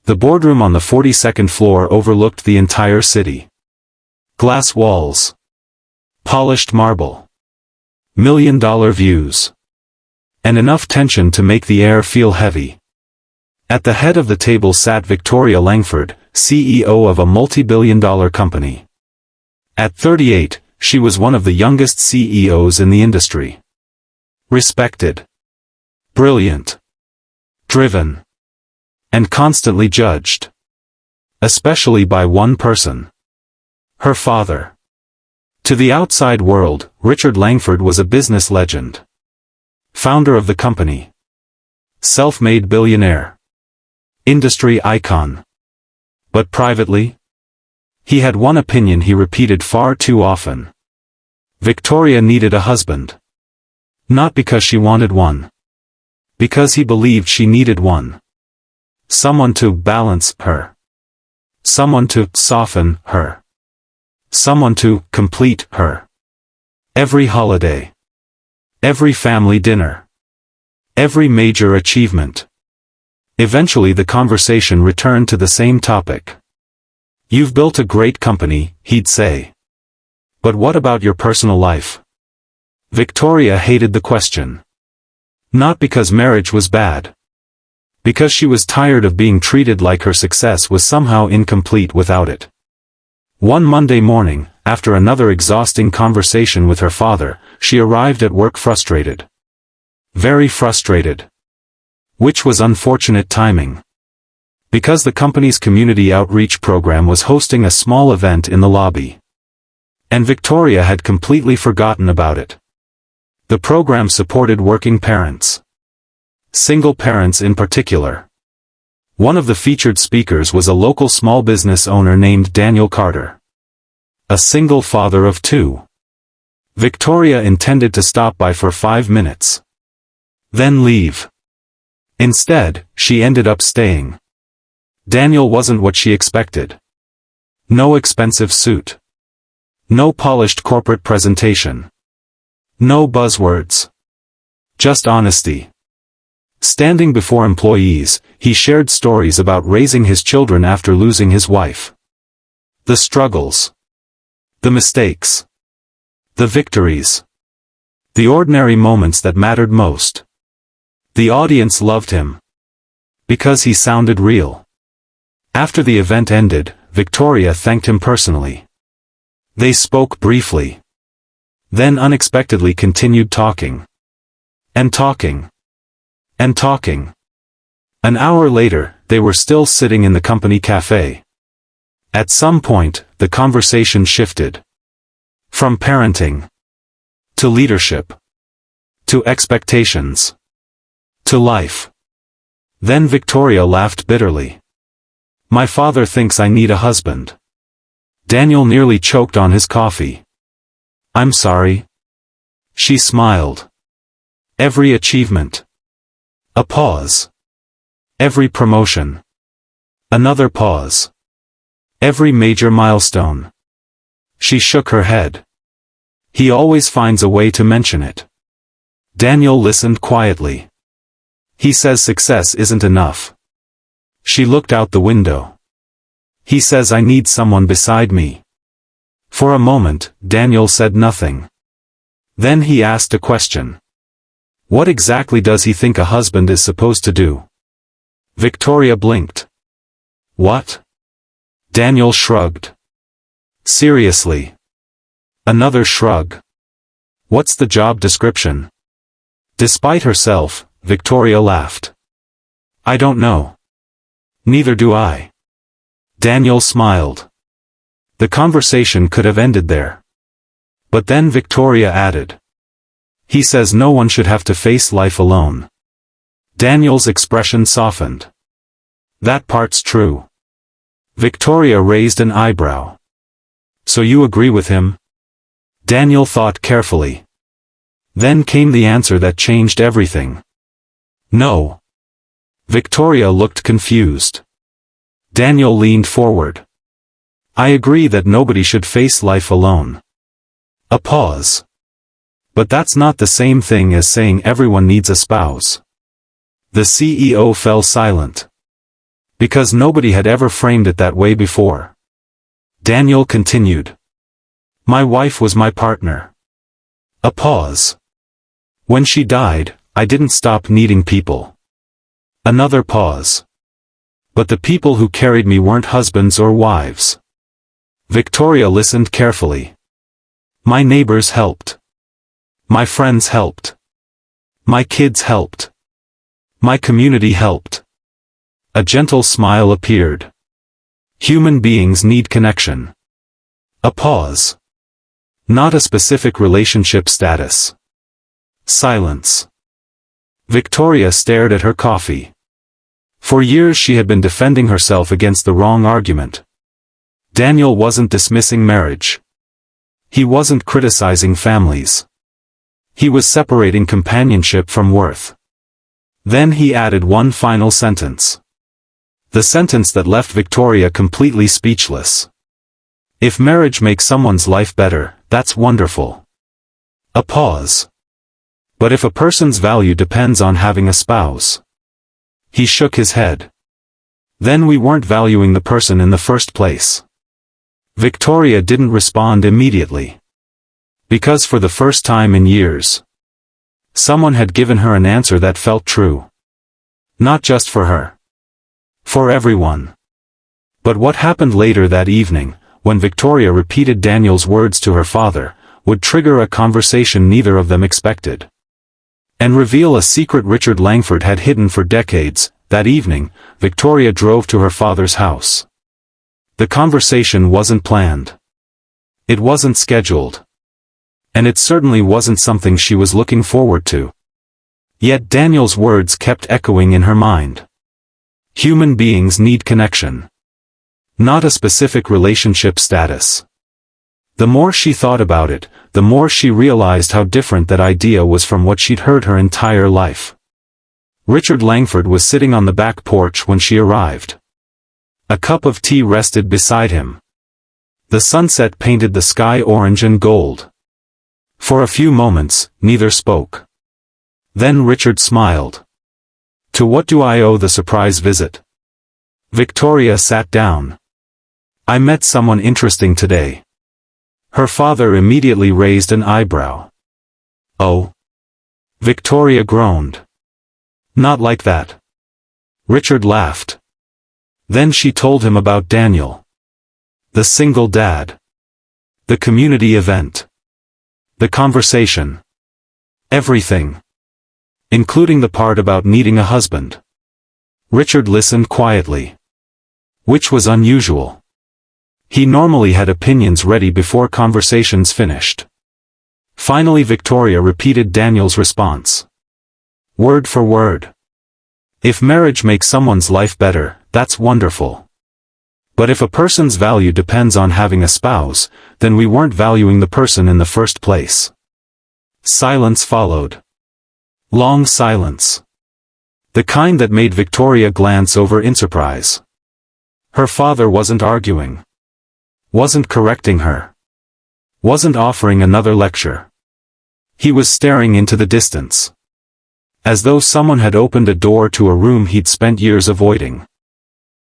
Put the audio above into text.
The boardroom on the 42nd floor overlooked the entire city. Glass walls. Polished marble. $1 million views. And enough tension to make the air feel heavy. At the head of the table sat Victoria Langford, CEO of a multi-billion-dollar company. At 38, she was one of the youngest CEOs in the industry. Respected. Brilliant. Driven. And constantly judged. Especially by one person. Her father. To the outside world, Richard Langford was a business legend. Founder of the company. Self-made billionaire. Industry icon. But privately? He had one opinion he repeated far too often. Victoria needed a husband. Not because she wanted one. Because he believed she needed one. Someone to balance her. Someone to soften her. Someone to complete her. Every holiday. Every family dinner. Every major achievement. Eventually the conversation returned to the same topic. You've built a great company, he'd say. But what about your personal life? Victoria hated the question. Not because marriage was bad. Because she was tired of being treated like her success was somehow incomplete without it. One Monday morning, after another exhausting conversation with her father, she arrived at work frustrated. Very frustrated. Which was unfortunate timing. Because the company's community outreach program was hosting a small event in the lobby. And Victoria had completely forgotten about it. The program supported working parents. Single parents in particular. One of the featured speakers was a local small business owner named Amelia Carter. A single father of 2. Victoria intended to stop by for 5 minutes. Then leave. Instead, she ended up staying. Daniel wasn't what she expected. No expensive suit. No polished corporate presentation. No buzzwords. Just honesty. Standing before employees, he shared stories about raising his children after losing his wife. The struggles. The mistakes. The victories. The ordinary moments that mattered most. The audience loved him. Because he sounded real. After the event ended, Victoria thanked him personally. They spoke briefly. Then unexpectedly continued talking. And talking. And talking. An hour later, they were still sitting in the company cafe. At some point, the conversation shifted. From parenting. To leadership. To expectations. To life. Then Victoria laughed bitterly. My father thinks I need a husband. Daniel nearly choked on his coffee. I'm sorry. She smiled. Every achievement. A pause. Every promotion. Another pause. Every major milestone. She shook her head. He always finds a way to mention it. Daniel listened quietly. He says success isn't enough. She looked out the window. He says I need someone beside me. For a moment, Daniel said nothing. Then he asked a question. What exactly does he think a husband is supposed to do? Victoria blinked. What? Daniel shrugged. Seriously. Another shrug. What's the job description? Despite herself, Victoria laughed. I don't know. Neither do I. Daniel smiled. The conversation could have ended there. But then Victoria added. He says no one should have to face life alone. Daniel's expression softened. That part's true. Victoria raised an eyebrow. So you agree with him? Daniel thought carefully. Then came the answer that changed everything. No. Victoria looked confused. Daniel leaned forward. I agree that nobody should face life alone. A pause. But that's not the same thing as saying everyone needs a spouse. The CEO fell silent. Because nobody had ever framed it that way before. Daniel continued. My wife was my partner. A pause. When she died, I didn't stop needing people. Another pause. But the people who carried me weren't husbands or wives. Victoria listened carefully. My neighbors helped. My friends helped. My kids helped. My community helped. A gentle smile appeared. Human beings need connection. A pause. Not a specific relationship status. Silence. Victoria stared at her coffee. For years she had been defending herself against the wrong argument. Daniel wasn't dismissing marriage. He wasn't criticizing families. He was separating companionship from worth. Then he added one final sentence. The sentence that left Victoria completely speechless. If marriage makes someone's life better, that's wonderful. A pause. But if a person's value depends on having a spouse. He shook his head. Then we weren't valuing the person in the first place. Victoria didn't respond immediately. Because for the first time in years, someone had given her an answer that felt true. Not just for her. For everyone. But what happened later that evening, when Victoria repeated Daniel's words to her father, would trigger a conversation neither of them expected. And reveal a secret Richard Langford had hidden for decades. That evening, Victoria drove to her father's house. The conversation wasn't planned. It wasn't scheduled. And it certainly wasn't something she was looking forward to. Yet Daniel's words kept echoing in her mind. Human beings need connection. Not a specific relationship status. The more she thought about it, the more she realized how different that idea was from what she'd heard her entire life. Richard Langford was sitting on the back porch when she arrived. A cup of tea rested beside him. The sunset painted the sky orange and gold. For a few moments, neither spoke. Then Richard smiled. To what do I owe the surprise visit? Victoria sat down. I met someone interesting today. Her father immediately raised an eyebrow. Oh? Victoria groaned. Not like that. Richard laughed. Then she told him about Daniel. The single dad. The community event. The conversation. Everything. Including the part about needing a husband. Richard listened quietly. Which was unusual. He normally had opinions ready before conversations finished. Finally Victoria repeated Daniel's response. Word for word. If marriage makes someone's life better, that's wonderful. But if a person's value depends on having a spouse, then we weren't valuing the person in the first place. Silence followed. Long silence. The kind that made Victoria glance over in surprise. Her father wasn't arguing. Wasn't correcting her. Wasn't offering another lecture. He was staring into the distance. As though someone had opened a door to a room he'd spent years avoiding.